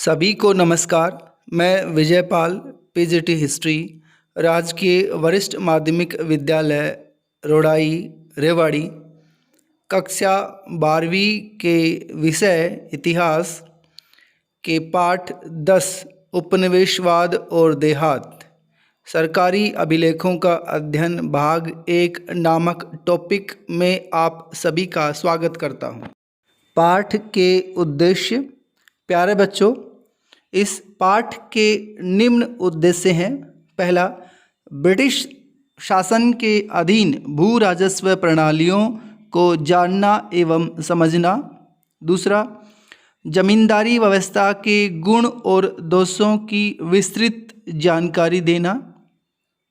सभी को नमस्कार। मैं विजयपाल, पीजीटी हिस्ट्री, राजकीय वरिष्ठ माध्यमिक विद्यालय रोड़ाई रेवाड़ी, कक्षा 12वीं के विषय इतिहास के पाठ 10 उपनिवेशवाद और देहात सरकारी अभिलेखों का अध्ययन भाग 1 नामक टॉपिक में आप सभी का स्वागत करता हूँ। पाठ के उद्देश्य। प्यारे बच्चों, इस पाठ के निम्न उद्देश्य हैं। पहला, ब्रिटिश शासन के अधीन भू राजस्व प्रणालियों को जानना एवं समझना। दूसरा, जमींदारी व्यवस्था के गुण और दोषों की विस्तृत जानकारी देना।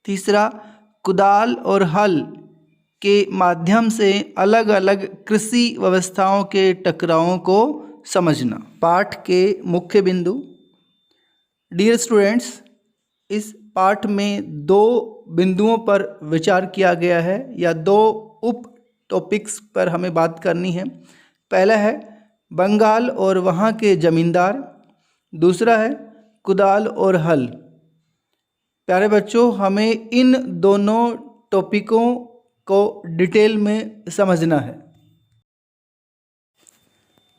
तीसरा, कुदाल और हल के माध्यम से अलग अलग कृषि व्यवस्थाओं के टकरावों को समझना। पाठ के मुख्य बिंदु। डियर स्टूडेंट्स, इस पाठ में 2 बिंदुओं पर विचार किया गया है या 2 उप टॉपिक्स पर हमें बात करनी है। पहला है बंगाल और वहाँ के जमींदार, दूसरा है कुदाल और हल। प्यारे बच्चों, हमें इन दोनों टॉपिकों को डिटेल में समझना है।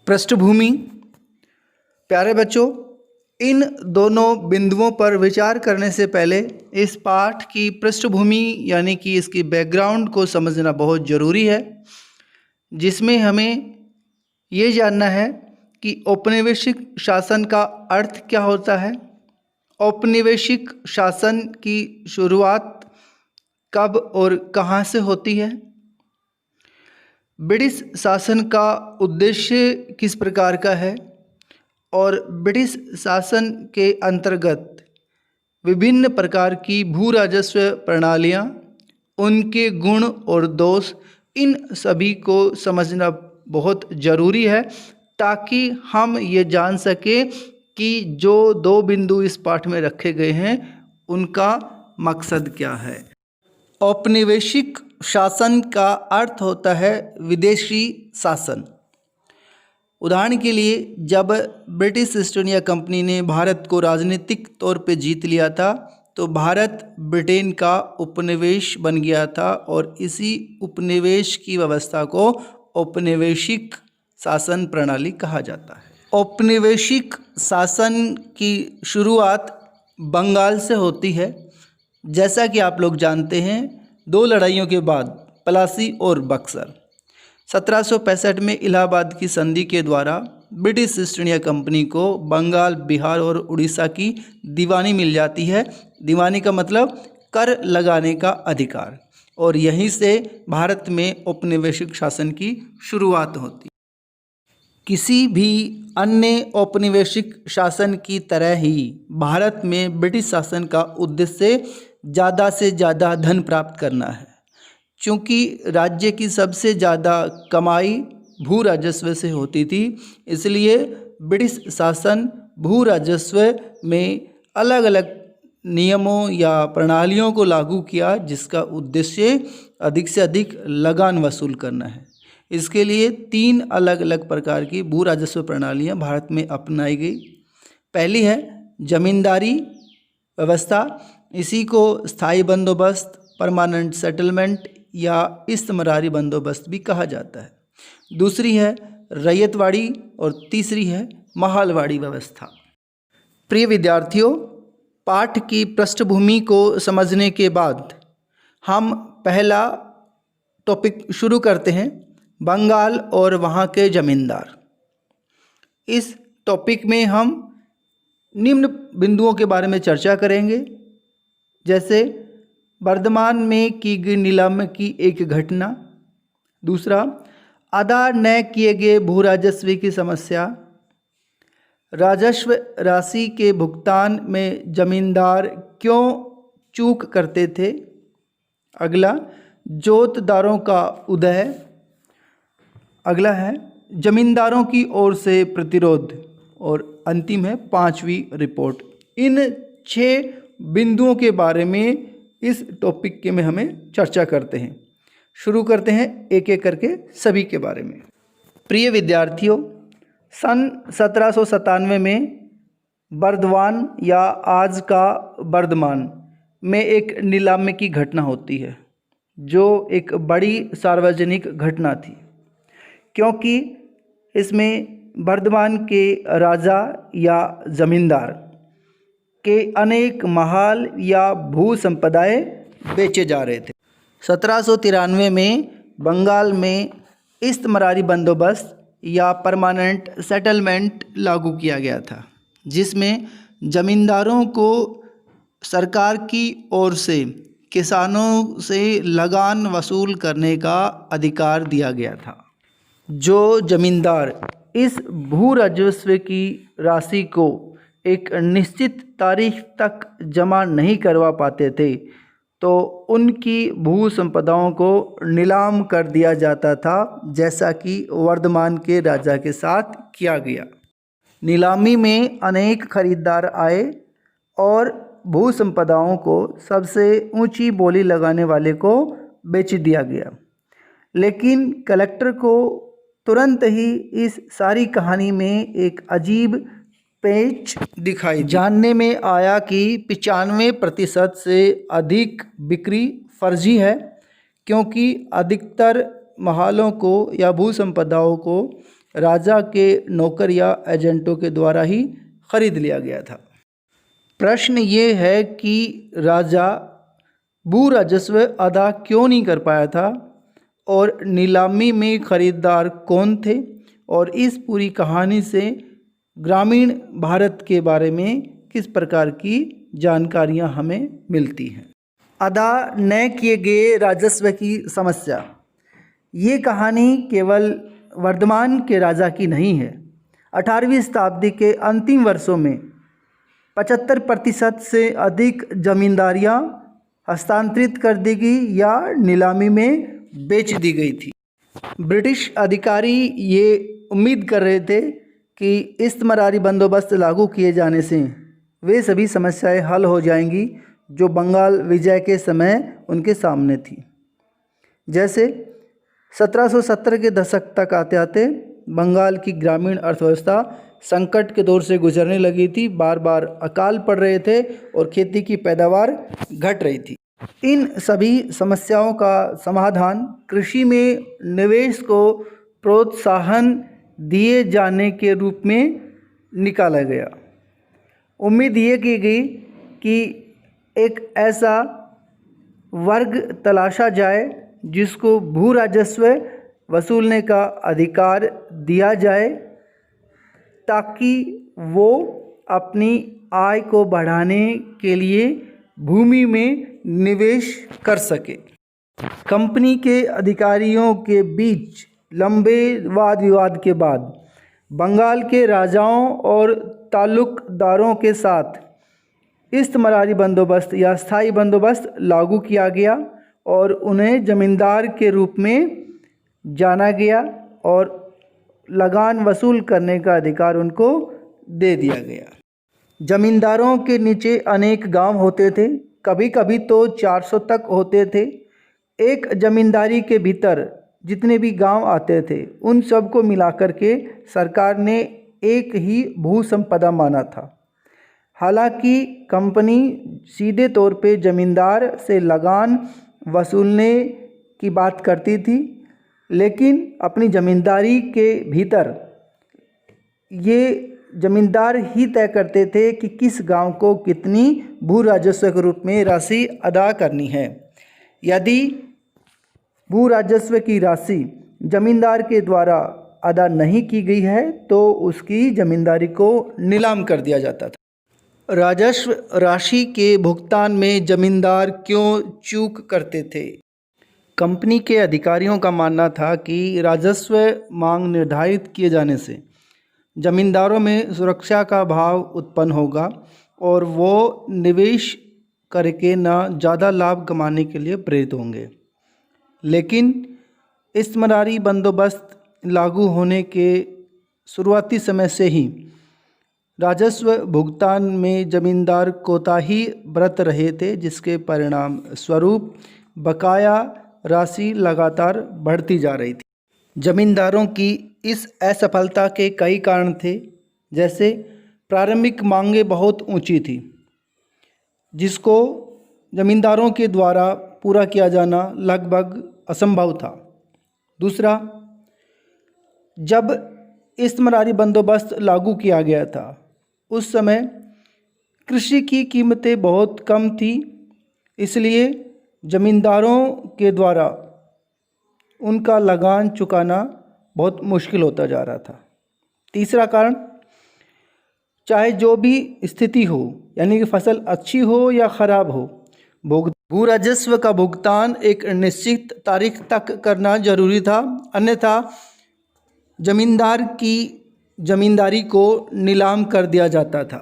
पृष्ठभूमि। प्यारे बच्चों, इन दोनों बिंदुओं पर विचार करने से पहले इस पाठ की पृष्ठभूमि यानी कि इसकी बैकग्राउंड को समझना बहुत ज़रूरी है, जिसमें हमें ये जानना है कि औपनिवेशिक शासन का अर्थ क्या होता है, औपनिवेशिक शासन की शुरुआत कब और कहाँ से होती है, ब्रिटिश शासन का उद्देश्य किस प्रकार का है और ब्रिटिश शासन के अंतर्गत विभिन्न प्रकार की भू राजस्व प्रणालियाँ, उनके गुण और दोष, इन सभी को समझना बहुत ज़रूरी है ताकि हम ये जान सकें कि जो 2 बिंदु इस पाठ में रखे गए हैं उनका मकसद क्या है। औपनिवेशिक शासन का अर्थ होता है विदेशी शासन। उदाहरण के लिए, जब ब्रिटिश ईस्ट इंडिया कंपनी ने भारत को राजनीतिक तौर पे जीत लिया था तो भारत ब्रिटेन का उपनिवेश बन गया था और इसी उपनिवेश की व्यवस्था को औपनिवेशिक शासन प्रणाली कहा जाता है। औपनिवेशिक शासन की शुरुआत बंगाल से होती है। जैसा कि आप लोग जानते हैं, 2 लड़ाइयों के बाद प्लासी और बक्सर 1765 में इलाहाबाद की संधि के द्वारा ब्रिटिश ईस्ट इंडिया कंपनी को बंगाल, बिहार और उड़ीसा की दीवानी मिल जाती है। दीवानी का मतलब कर लगाने का अधिकार, और यहीं से भारत में औपनिवेशिक शासन की शुरुआत होती। किसी भी अन्य औपनिवेशिक शासन की तरह ही भारत में ब्रिटिश शासन का उद्देश्य ज़्यादा से ज़्यादा धन प्राप्त करना है। चूँकि राज्य की सबसे ज़्यादा कमाई भू राजस्व से होती थी, इसलिए ब्रिटिश शासन भू राजस्व में अलग अलग नियमों या प्रणालियों को लागू किया, जिसका उद्देश्य अधिक से अधिक लगान वसूल करना है। इसके लिए 3 अलग अलग प्रकार की भू राजस्व प्रणालियाँ भारत में अपनाई गई। पहली है जमींदारी व्यवस्था। इसी को स्थायी बंदोबस्त, परमानेंट सेटलमेंट या इस्तिमरारी बंदोबस्त भी कहा जाता है। दूसरी है रैयतवाड़ी और तीसरी है महालवाड़ी व्यवस्था। प्रिय विद्यार्थियों, पाठ की पृष्ठभूमि को समझने के बाद हम पहला टॉपिक शुरू करते हैं, बंगाल और वहाँ के जमींदार। इस टॉपिक में हम निम्न बिंदुओं के बारे में चर्चा करेंगे, जैसे वर्धमान में की गई नीलामी की एक घटना। दूसरा, अदा न किए गए भू राजस्व की समस्या। राजस्व राशि के भुगतान में जमींदार क्यों चूक करते थे। अगला, जोतदारों का उदय। अगला है जमींदारों की ओर से प्रतिरोध, और अंतिम है 5वीं रिपोर्ट। इन 6 बिंदुओं के बारे में इस टॉपिक के में हमें चर्चा करते हैं। शुरू करते हैं एक एक करके सभी के बारे में। प्रिय विद्यार्थियों, सन 1797 में बर्दवान या आज का बर्धमान में एक नीलामी की घटना होती है, जो एक बड़ी सार्वजनिक घटना थी, क्योंकि इसमें बर्धमान के राजा या जमींदार के अनेक महल या भू संपदाएं बेचे जा रहे थे। 1793 में बंगाल में इस्तमरारी बंदोबस्त या परमानेंट सेटलमेंट लागू किया गया था, जिसमें ज़मींदारों को सरकार की ओर से किसानों से लगान वसूल करने का अधिकार दिया गया था। जो ज़मींदार इस भू राजस्व की राशि को एक निश्चित तारीख तक जमा नहीं करवा पाते थे, तो उनकी भू संपदाओं को नीलाम कर दिया जाता था, जैसा कि वर्धमान के राजा के साथ किया गया। नीलामी में अनेक खरीदार आए और भू संपदाओं को सबसे ऊंची बोली लगाने वाले को बेच दिया गया। लेकिन कलेक्टर को तुरंत ही इस सारी कहानी में एक अजीब पेच दिखाई। जानने में आया कि 95% से अधिक बिक्री फर्जी है, क्योंकि अधिकतर महलों को या भू संपदाओं को राजा के नौकर या एजेंटों के द्वारा ही खरीद लिया गया था। प्रश्न ये है कि राजा भू राजस्व अदा क्यों नहीं कर पाया था और नीलामी में खरीदार कौन थे, और इस पूरी कहानी से ग्रामीण भारत के बारे में किस प्रकार की जानकारियां हमें मिलती हैं। अदा न किए गए राजस्व की समस्या। ये कहानी केवल वर्धमान के राजा की नहीं है। 18वीं शताब्दी के अंतिम वर्षों में 75% से अधिक जमींदारियां हस्तांतरित कर दी गई या नीलामी में बेच दी गई थी। ब्रिटिश अधिकारी ये उम्मीद कर रहे थे कि इस्तमरारी बंदोबस्त लागू किए जाने से वे सभी समस्याएं हल हो जाएंगी जो बंगाल विजय के समय उनके सामने थी। जैसे 1770 के दशक तक आते आते बंगाल की ग्रामीण अर्थव्यवस्था संकट के दौर से गुजरने लगी थी। बार बार अकाल पड़ रहे थे और खेती की पैदावार घट रही थी। इन सभी समस्याओं का समाधान कृषि में निवेश को प्रोत्साहन दिए जाने के रूप में निकाला गया। उम्मीद ये की गई कि एक ऐसा वर्ग तलाशा जाए जिसको भू राजस्व वसूलने का अधिकार दिया जाए, ताकि वो अपनी आय को बढ़ाने के लिए भूमि में निवेश कर सके। कंपनी के अधिकारियों के बीच लंबे वाद विवाद के बाद बंगाल के राजाओं और ताल्लुकदारों के साथ इस्तमरारी बंदोबस्त या स्थायी बंदोबस्त लागू किया गया और उन्हें जमींदार के रूप में जाना गया और लगान वसूल करने का अधिकार उनको दे दिया गया। जमींदारों के नीचे अनेक गांव होते थे, कभी कभी तो 400 तक होते थे। एक जमींदारी के भीतर जितने भी गांव आते थे उन सब को मिलाकर के सरकार ने एक ही भू संपदा माना था। हालांकि कंपनी सीधे तौर पे जमींदार से लगान वसूलने की बात करती थी, लेकिन अपनी ज़मींदारी के भीतर ये ज़मींदार ही तय करते थे कि किस गांव को कितनी भू राजस्व के रूप में राशि अदा करनी है। यदि भू राजस्व की राशि ज़मींदार के द्वारा अदा नहीं की गई है तो उसकी ज़मींदारी को नीलाम कर दिया जाता था। राजस्व राशि के भुगतान में ज़मींदार क्यों चूक करते थे? कंपनी के अधिकारियों का मानना था कि राजस्व मांग निर्धारित किए जाने से ज़मींदारों में सुरक्षा का भाव उत्पन्न होगा और वो निवेश करके न ज़्यादा लाभ कमाने के लिए प्रेरित होंगे। लेकिन इस्तमरारी बंदोबस्त लागू होने के शुरुआती समय से ही राजस्व भुगतान में ज़मींदार कोताही बरत रहे थे, जिसके परिणाम स्वरूप बकाया राशि लगातार बढ़ती जा रही थी। ज़मींदारों की इस असफलता के कई कारण थे, जैसे प्रारंभिक मांगें बहुत ऊंची थी, जिसको जमींदारों के द्वारा पूरा किया जाना लगभग असंभव था। दूसरा, जब इस्तिमरारी बंदोबस्त लागू किया गया था, उस समय कृषि की कीमतें बहुत कम थी, इसलिए ज़मींदारों के द्वारा उनका लगान चुकाना बहुत मुश्किल होता जा रहा था। तीसरा कारण, चाहे जो भी स्थिति हो, यानी कि फसल अच्छी हो या ख़राब हो, भू राजस्व का भुगतान एक निश्चित तारीख तक करना जरूरी था, अन्यथा जमींदार की जमींदारी को नीलाम कर दिया जाता था।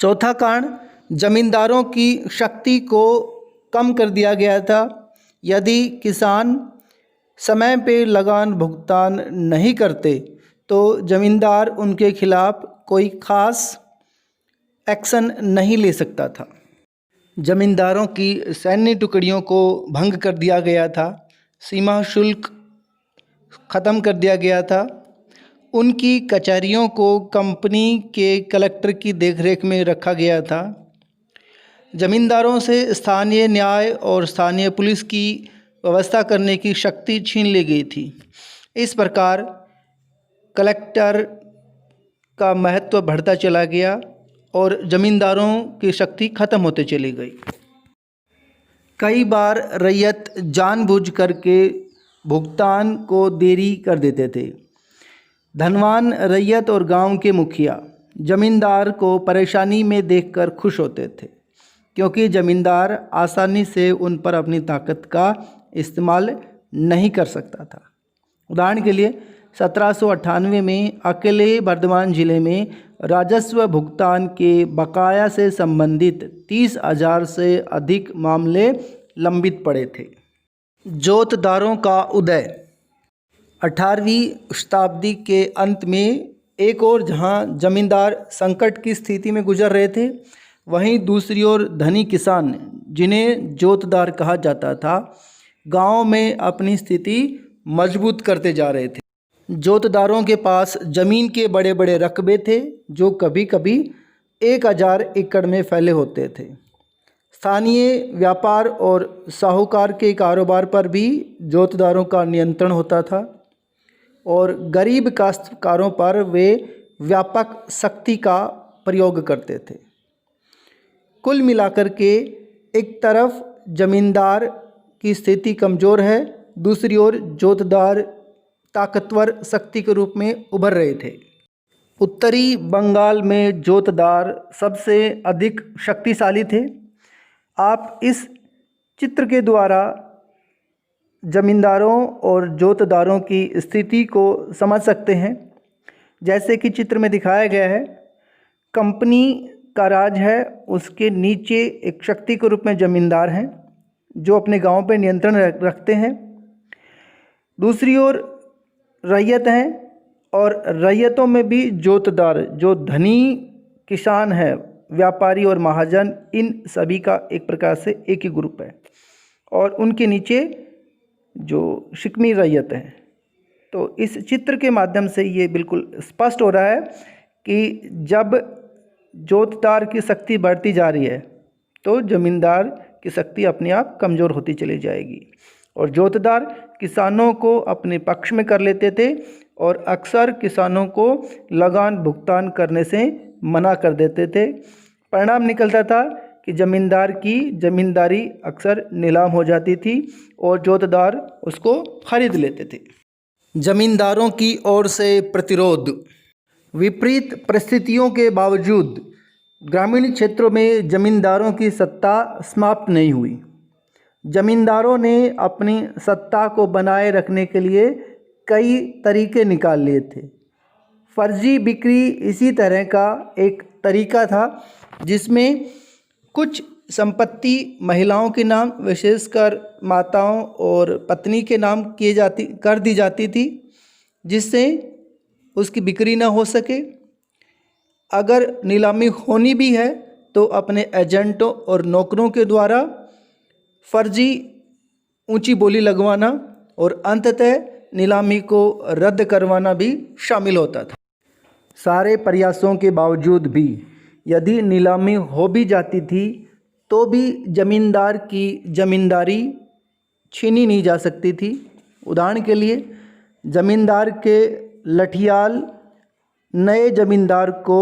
चौथा कारण, जमींदारों की शक्ति को कम कर दिया गया था। यदि किसान समय पे लगान भुगतान नहीं करते तो जमींदार उनके खिलाफ कोई ख़ास एक्शन नहीं ले सकता था। जमींदारों की सैन्य टुकड़ियों को भंग कर दिया गया था, सीमा शुल्क ख़त्म कर दिया गया था, उनकी कचहरियों को कंपनी के कलेक्टर की देखरेख में रखा गया था। जमींदारों से स्थानीय न्याय और स्थानीय पुलिस की व्यवस्था करने की शक्ति छीन ली गई थी। इस प्रकार कलेक्टर का महत्व बढ़ता चला गया और जमींदारों की शक्ति खत्म होते चली गई। कई बार रैयत जानबूझ करके भुगतान को देरी कर देते थे। धनवान रैयत और गांव के मुखिया जमींदार को परेशानी में देखकर खुश होते थे, क्योंकि जमींदार आसानी से उन पर अपनी ताकत का इस्तेमाल नहीं कर सकता था। उदाहरण के लिए 1798 में अकेले बर्धमान जिले में राजस्व भुगतान के बकाया से संबंधित 30,000 से अधिक मामले लंबित पड़े थे। जोतदारों का उदय 18वीं शताब्दी के अंत में एक और जहां जमींदार संकट की स्थिति में गुजर रहे थे, वहीं दूसरी ओर धनी किसान, जिन्हें जोतदार कहा जाता था, गांव में अपनी स्थिति मजबूत करते जा रहे थे। जोतदारों के पास ज़मीन के बड़े बड़े रकबे थे, जो कभी कभी 1000 एकड़ में फैले होते थे। स्थानीय व्यापार और साहूकार के कारोबार पर भी जोतदारों का नियंत्रण होता था और गरीब काश्तकारों पर वे व्यापक शक्ति का प्रयोग करते थे। कुल मिलाकर के एक तरफ जमींदार की स्थिति कमज़ोर है, दूसरी ओर जोतदार ताकतवर शक्ति के रूप में उभर रहे थे। उत्तरी बंगाल में जोतदार सबसे अधिक शक्तिशाली थे। आप इस चित्र के द्वारा जमींदारों और जोतदारों की स्थिति को समझ सकते हैं। जैसे कि चित्र में दिखाया गया है, कंपनी का राज है, उसके नीचे एक शक्ति के रूप में जमींदार हैं जो अपने गांव पे नियंत्रण रखते हैं। दूसरी ओर रैयत हैं और रैयतों में भी जोतदार, जो धनी किसान है, व्यापारी और महाजन, इन सभी का एक प्रकार से एक ही ग्रुप है और उनके नीचे जो शिकमी रैयत है। तो इस चित्र के माध्यम से ये बिल्कुल स्पष्ट हो रहा है कि जब जोतदार की शक्ति बढ़ती जा रही है तो जमींदार की शक्ति अपने आप कमज़ोर होती चली जाएगी और जोतदार किसानों को अपने पक्ष में कर लेते थे और अक्सर किसानों को लगान भुगतान करने से मना कर देते थे। परिणाम निकलता था कि जमींदार की जमींदारी अक्सर नीलाम हो जाती थी और जोतदार उसको खरीद लेते थे। जमींदारों की ओर से प्रतिरोध। विपरीत परिस्थितियों के बावजूद ग्रामीण क्षेत्रों में जमींदारों की सत्ता समाप्त नहीं हुई। जमींदारों ने अपनी सत्ता को बनाए रखने के लिए कई तरीके निकाल लिए थे। फर्जी बिक्री इसी तरह का एक तरीका था, जिसमें कुछ संपत्ति महिलाओं के नाम, विशेषकर माताओं और पत्नी के नाम कर दी जाती थी, जिससे उसकी बिक्री न हो सके। अगर नीलामी होनी भी है तो अपने एजेंटों और नौकरों के द्वारा फर्जी ऊंची बोली लगवाना और अंततः नीलामी को रद्द करवाना भी शामिल होता था। सारे प्रयासों के बावजूद भी यदि नीलामी हो भी जाती थी तो भी जमींदार की जमींदारी छीनी नहीं जा सकती थी। उदाहरण के लिए जमींदार के लठियाल नए जमींदार को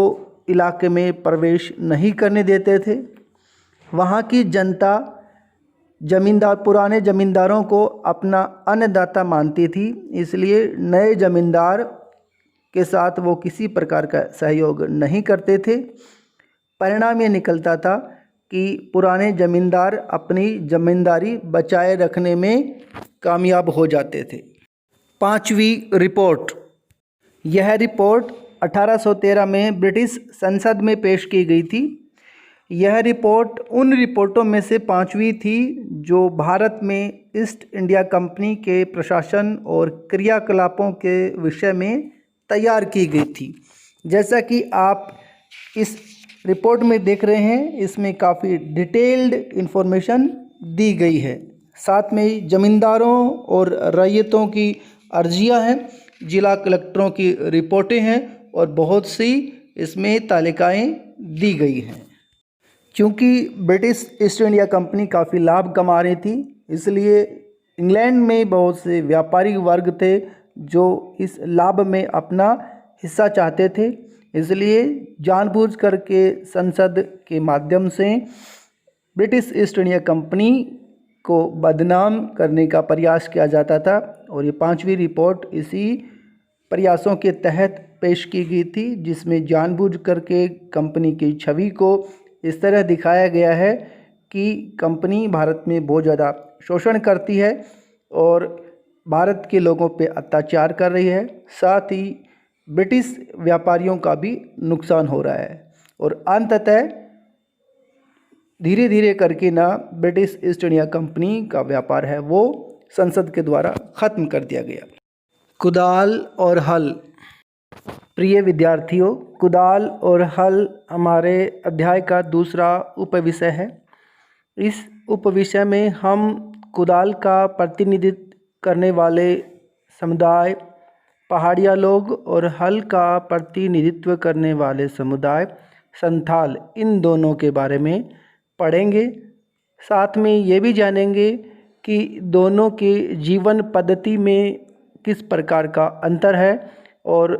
इलाके में प्रवेश नहीं करने देते थे। वहाँ की जनता पुराने ज़मींदारों को अपना अन्नदाता मानती थी, इसलिए नए ज़मींदार के साथ वो किसी प्रकार का सहयोग नहीं करते थे। परिणाम ये निकलता था कि पुराने ज़मींदार अपनी ज़मींदारी बचाए रखने में कामयाब हो जाते थे। 5वीं रिपोर्ट। यह रिपोर्ट 1813 में ब्रिटिश संसद में पेश की गई थी। यह रिपोर्ट उन रिपोर्टों में से 5वीं थी जो भारत में ईस्ट इंडिया कंपनी के प्रशासन और क्रियाकलापों के विषय में तैयार की गई थी। जैसा कि आप इस रिपोर्ट में देख रहे हैं, इसमें काफ़ी डिटेल्ड इन्फॉर्मेशन दी गई है। साथ में ज़मींदारों और रैयतों की अर्जियां हैं, जिला कलेक्टरों की रिपोर्टें हैं और बहुत सी इसमें तालिकाएं दी गई हैं। क्योंकि ब्रिटिश ईस्ट इंडिया कंपनी काफ़ी लाभ कमा रही थी, इसलिए इंग्लैंड में बहुत से व्यापारी वर्ग थे जो इस लाभ में अपना हिस्सा चाहते थे। इसलिए जानबूझ करके संसद के माध्यम से ब्रिटिश ईस्ट इंडिया कंपनी को बदनाम करने का प्रयास किया जाता था और ये 5वीं रिपोर्ट इसी प्रयासों के तहत पेश की गई थी, जिसमें जानबूझ करके कंपनी की छवि को इस तरह दिखाया गया है कि कंपनी भारत में बहुत ज़्यादा शोषण करती है और भारत के लोगों पे अत्याचार कर रही है। साथ ही ब्रिटिश व्यापारियों का भी नुकसान हो रहा है और अंततः धीरे धीरे करके ना ब्रिटिश ईस्ट इंडिया कंपनी का व्यापार है वो संसद के द्वारा ख़त्म कर दिया गया। कुदाल और हल। प्रिय विद्यार्थियों, कुदाल और हल हमारे अध्याय का दूसरा उपविषय है। इस उपविषय में हम कुदाल का प्रतिनिधित्व करने वाले समुदाय पहाड़िया लोग और हल का प्रतिनिधित्व करने वाले समुदाय संथाल, इन दोनों के बारे में पढ़ेंगे। साथ में ये भी जानेंगे कि दोनों के जीवन पद्धति में किस प्रकार का अंतर है और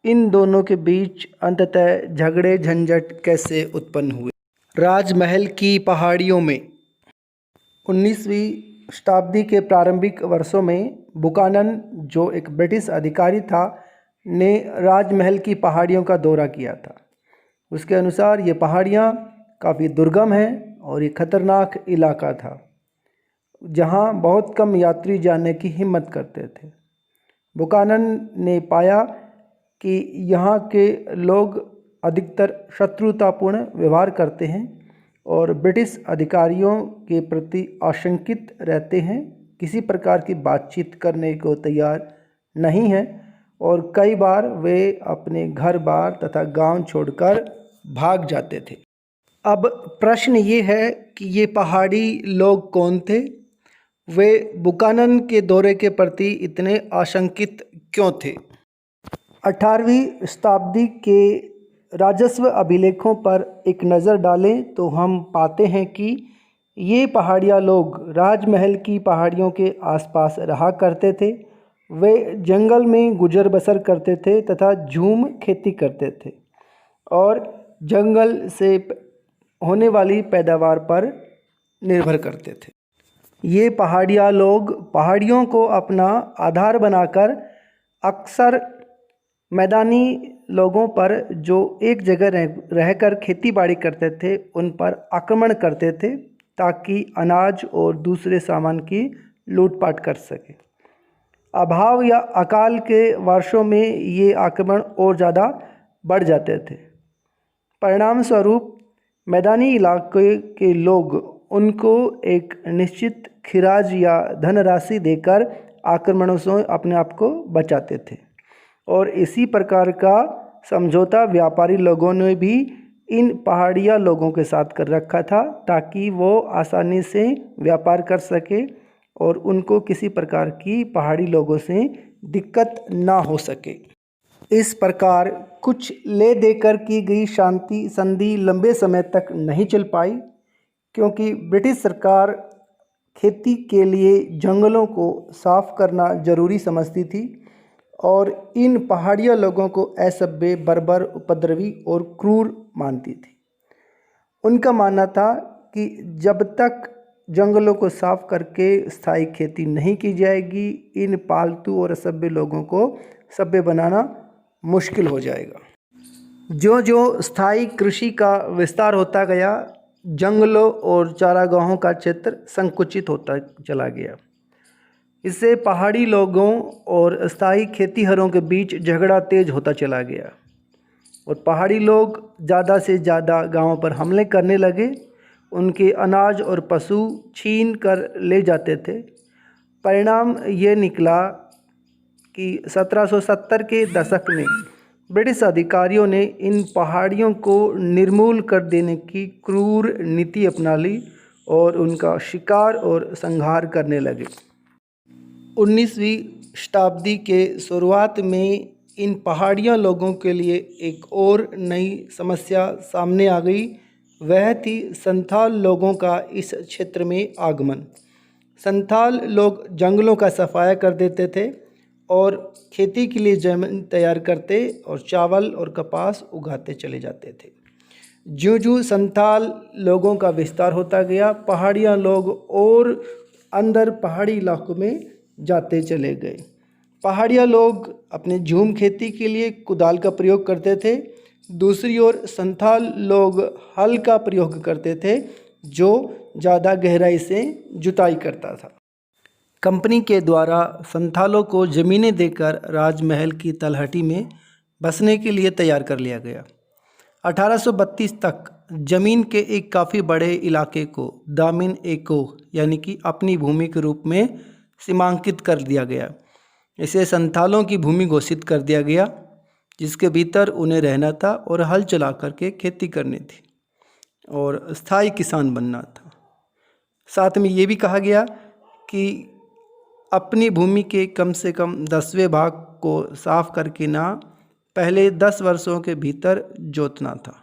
इन दोनों के बीच अंततः झगड़े झंझट कैसे उत्पन्न हुए। राजमहल की पहाड़ियों में 19वीं शताब्दी के प्रारंभिक वर्षों में बुकानन, जो एक ब्रिटिश अधिकारी था, ने राजमहल की पहाड़ियों का दौरा किया था। उसके अनुसार ये पहाड़ियाँ काफ़ी दुर्गम हैं और ये खतरनाक इलाका था जहाँ बहुत कम यात्री जाने की हिम्मत करते थे। बुकानन ने पाया कि यहाँ के लोग अधिकतर शत्रुतापूर्ण व्यवहार करते हैं और ब्रिटिश अधिकारियों के प्रति आशंकित रहते हैं, किसी प्रकार की बातचीत करने को तैयार नहीं हैं और कई बार वे अपने घर बार तथा गांव छोड़कर भाग जाते थे। अब प्रश्न ये है कि ये पहाड़ी लोग कौन थे? वे बुकानन के दौरे के प्रति इतने आशंकित क्यों थे? 18वीं शताब्दी के राजस्व अभिलेखों पर एक नज़र डालें तो हम पाते हैं कि ये पहाड़िया लोग राजमहल की पहाड़ियों के आसपास रहा करते थे। वे जंगल में गुजर बसर करते थे तथा झूम खेती करते थे और जंगल से होने वाली पैदावार पर निर्भर करते थे। ये पहाड़िया लोग पहाड़ियों को अपना आधार बनाकर अक्सर मैदानी लोगों पर जो एक जगह रहकर खेती बाड़ी करते थे उन पर आक्रमण करते थे ताकि अनाज और दूसरे सामान की लूटपाट कर सके। अभाव या अकाल के वर्षों में ये आक्रमण और ज़्यादा बढ़ जाते थे। परिणाम स्वरूप मैदानी इलाके के लोग उनको एक निश्चित खिराज या धनराशि देकर आक्रमणों से अपने आप को बचाते थे और इसी प्रकार का समझौता व्यापारी लोगों ने भी इन पहाड़िया लोगों के साथ कर रखा था ताकि वो आसानी से व्यापार कर सके और उनको किसी प्रकार की पहाड़ी लोगों से दिक्कत ना हो सके। इस प्रकार कुछ ले देकर की गई शांति संधि लंबे समय तक नहीं चल पाई, क्योंकि ब्रिटिश सरकार खेती के लिए जंगलों को साफ करना जरूरी समझती थी और इन पहाड़िया लोगों को असभ्य, बर्बर, उपद्रवी और क्रूर मानती थी। उनका मानना था कि जब तक जंगलों को साफ करके स्थायी खेती नहीं की जाएगी, इन पालतू और असभ्य लोगों को सभ्य बनाना मुश्किल हो जाएगा। जो जो स्थायी कृषि का विस्तार होता गया, जंगलों और चारागाहों का क्षेत्र संकुचित होता चला गया। इससे पहाड़ी लोगों और स्थायी खेतीहरों के बीच झगड़ा तेज होता चला गया और पहाड़ी लोग ज़्यादा से ज़्यादा गांवों पर हमले करने लगे। उनके अनाज और पशु छीन कर ले जाते थे। परिणाम ये निकला कि 1770 के दशक में ब्रिटिश अधिकारियों ने इन पहाड़ियों को निर्मूल कर देने की क्रूर नीति अपना ली और उनका शिकार और संहार करने लगे। 19वीं शताब्दी के शुरुआत में इन पहाड़िया लोगों के लिए एक और नई समस्या सामने आ गई। वह थी संथाल लोगों का इस क्षेत्र में आगमन। संथाल लोग जंगलों का सफाया कर देते थे और खेती के लिए जमीन तैयार करते और चावल और कपास उगाते चले जाते थे। ज्यों-ज्यों संथाल लोगों का विस्तार होता गया, पहाड़िया लोग और अंदर पहाड़ी इलाकों में जाते चले गए। पहाड़िया लोग अपने झूम खेती के लिए कुदाल का प्रयोग करते थे। दूसरी ओर संथाल लोग हल का प्रयोग करते थे, जो ज़्यादा गहराई से जुताई करता था। कंपनी के द्वारा संथालों को ज़मीनें देकर राजमहल की तलहटी में बसने के लिए तैयार कर लिया गया। 1832 तक ज़मीन के एक काफ़ी बड़े इलाके को दामिन एको यानी कि अपनी भूमि के रूप में सीमांकित कर दिया गया। इसे संथालों की भूमि घोषित कर दिया गया, जिसके भीतर उन्हें रहना था और हल चला करके खेती करनी थी और स्थायी किसान बनना था। साथ में ये भी कहा गया कि अपनी भूमि के कम से कम 10वें भाग को साफ करके ना पहले 10 वर्षों के भीतर जोतना था।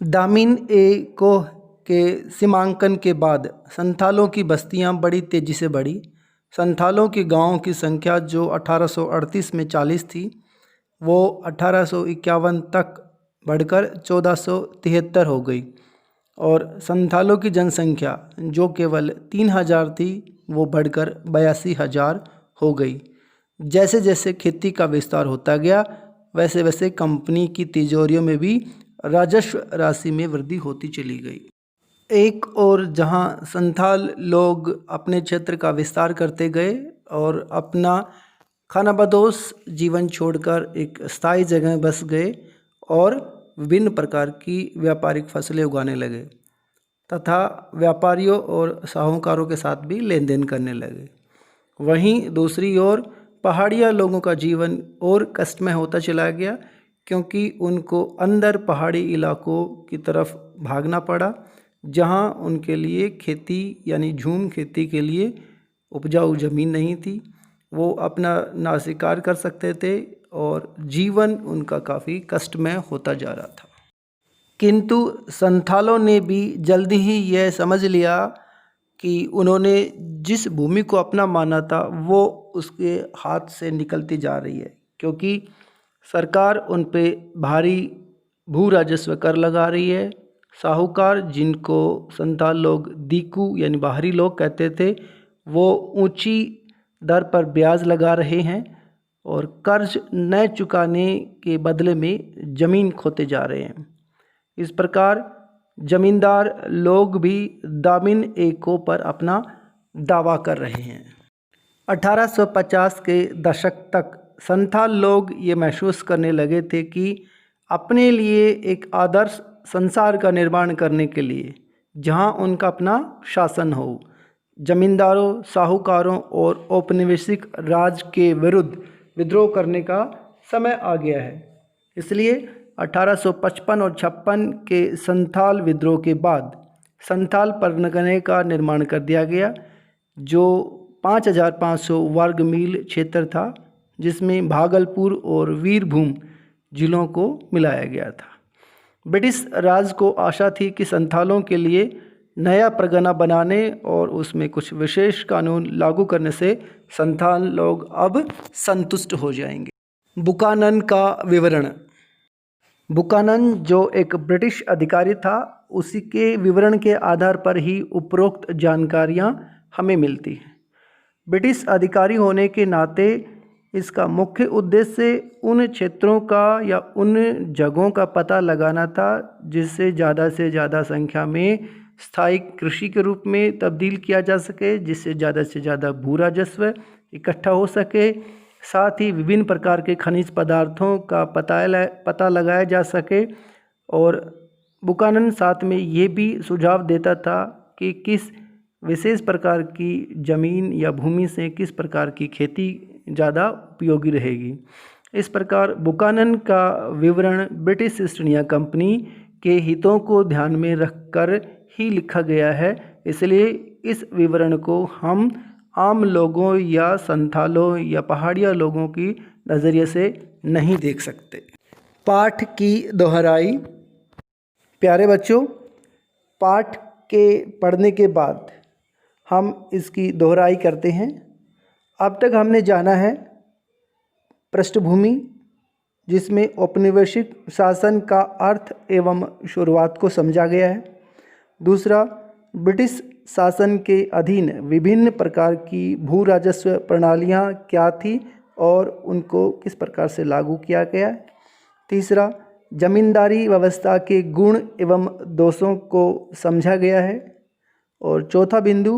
दामिन एको के सीमांकन के बाद संथालों की बस्तियां बड़ी तेज़ी से बढ़ी। संथालों के गांवों की संख्या जो 1838 में 40 थी, वो 1851 तक बढ़कर 1473 हो गई और संथालों की जनसंख्या जो केवल 3000 थी, वो बढ़कर 82,000 हो गई। जैसे जैसे खेती का विस्तार होता गया, वैसे वैसे कंपनी की तिजोरियों में भी राजस्व राशि में वृद्धि होती चली गई। एक और जहां संथाल लोग अपने क्षेत्र का विस्तार करते गए और अपना खानाबदोश जीवन छोड़कर एक स्थायी जगह बस गए और विभिन्न प्रकार की व्यापारिक फसलें उगाने लगे तथा व्यापारियों और साहूकारों के साथ भी लेन देन करने लगे। वहीं दूसरी ओर पहाड़िया लोगों का जीवन और कष्टमय होता चला गया, क्योंकि उनको अंदर पहाड़ी इलाकों की तरफ भागना पड़ा, जहां उनके लिए खेती यानी झूम खेती के लिए उपजाऊ ज़मीन नहीं थी। वो अपना ना शिकार कर सकते थे और जीवन उनका काफ़ी कष्टमय होता जा रहा था। किंतु संथालों ने भी जल्दी ही यह समझ लिया कि उन्होंने जिस भूमि को अपना माना था वो उसके हाथ से निकलती जा रही है, क्योंकि सरकार उन पे भारी भू राजस्व कर लगा रही है। साहूकार, जिनको संथाल लोग दीकू यानी बाहरी लोग कहते थे, वो ऊंची दर पर ब्याज लगा रहे हैं और कर्ज न चुकाने के बदले में ज़मीन खोते जा रहे हैं। इस प्रकार जमींदार लोग भी दामिन एको पर अपना दावा कर रहे हैं। 1850 के दशक तक संथाल लोग ये महसूस करने लगे थे कि अपने लिए एक आदर्श संसार का निर्माण करने के लिए, जहां उनका अपना शासन हो, जमींदारों, साहूकारों और औपनिवेशिक राज के विरुद्ध विद्रोह करने का समय आ गया है। इसलिए 1855 और 56 के संथाल विद्रोह के बाद संथाल परगने का निर्माण कर दिया गया, जो 5500 वर्ग मील क्षेत्र था, जिसमें भागलपुर और वीरभूम जिलों को मिलाया गया था। ब्रिटिश राज को आशा थी कि संथालों के लिए नया परगना बनाने और उसमें कुछ विशेष कानून लागू करने से संथाल लोग अब संतुष्ट हो जाएंगे। बुकानन का विवरण। बुकानन जो एक ब्रिटिश अधिकारी था, उसी के विवरण के आधार पर ही उपरोक्त जानकारियां हमें मिलती हैं। ब्रिटिश अधिकारी होने के नाते इसका मुख्य उद्देश्य उन क्षेत्रों का या उन जगहों का पता लगाना था जिससे ज़्यादा संख्या में स्थायी कृषि के रूप में तब्दील किया जा सके, जिससे ज़्यादा से ज़्यादा भू राजस्व इकट्ठा हो सके, साथ ही विभिन्न प्रकार के खनिज पदार्थों का पता लगाया जा सके। और बुकानन साथ में ये भी सुझाव देता था कि किस विशेष प्रकार की ज़मीन या भूमि से किस प्रकार की खेती ज़्यादा उपयोगी रहेगी। इस प्रकार बुकानन का विवरण ब्रिटिश ईस्ट इंडिया कंपनी के हितों को ध्यान में रखकर ही लिखा गया है, इसलिए इस विवरण को हम आम लोगों या संथालों या पहाड़िया लोगों की नज़रिए से नहीं देख सकते। पाठ की दोहराई। प्यारे बच्चों, पाठ के पढ़ने के बाद हम इसकी दोहराई करते हैं। अब तक हमने जाना है पृष्ठभूमि, जिसमें औपनिवेशिक शासन का अर्थ एवं शुरुआत को समझा गया है। दूसरा, ब्रिटिश शासन के अधीन विभिन्न प्रकार की भू राजस्व प्रणालियाँ क्या थी और उनको किस प्रकार से लागू किया गया है। तीसरा, जमींदारी व्यवस्था के गुण एवं दोषों को समझा गया है। और चौथा बिंदु,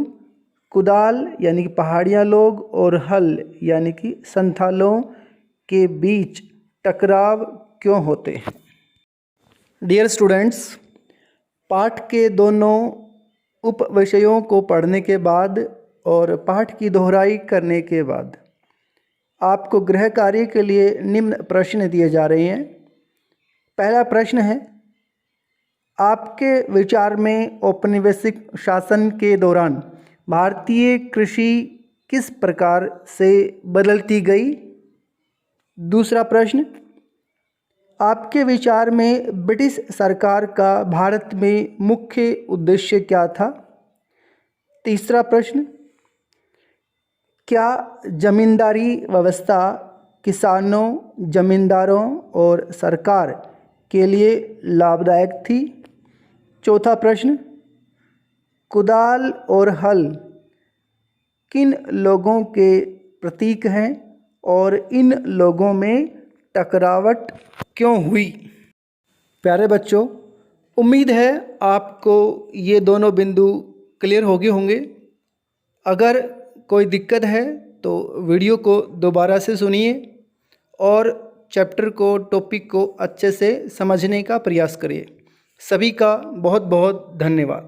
कुदाल यानी कि पहाड़िया लोग और हल यानी कि संथालों के बीच टकराव क्यों होते हैं। डियर स्टूडेंट्स, पाठ के दोनों उप विषयों को पढ़ने के बाद और पाठ की दोहराई करने के बाद आपको गृह कार्य के लिए निम्न प्रश्न दिए जा रहे हैं। पहला प्रश्न है, आपके विचार में औपनिवेशिक शासन के दौरान भारतीय कृषि किस प्रकार से बदलती गई। दूसरा प्रश्न, आपके विचार में ब्रिटिश सरकार का भारत में मुख्य उद्देश्य क्या था। तीसरा प्रश्न, क्या जमींदारी व्यवस्था किसानों, जमींदारों और सरकार के लिए लाभदायक थी। चौथा प्रश्न, कुदाल और हल किन लोगों के प्रतीक हैं और इन लोगों में टकरावट क्यों हुई। प्यारे बच्चों, उम्मीद है आपको ये दोनों बिंदु क्लियर हो गए होंगे। अगर कोई दिक्कत है तो वीडियो को दोबारा से सुनिए और चैप्टर को, टॉपिक को अच्छे से समझने का प्रयास करिए। सभी का बहुत बहुत धन्यवाद।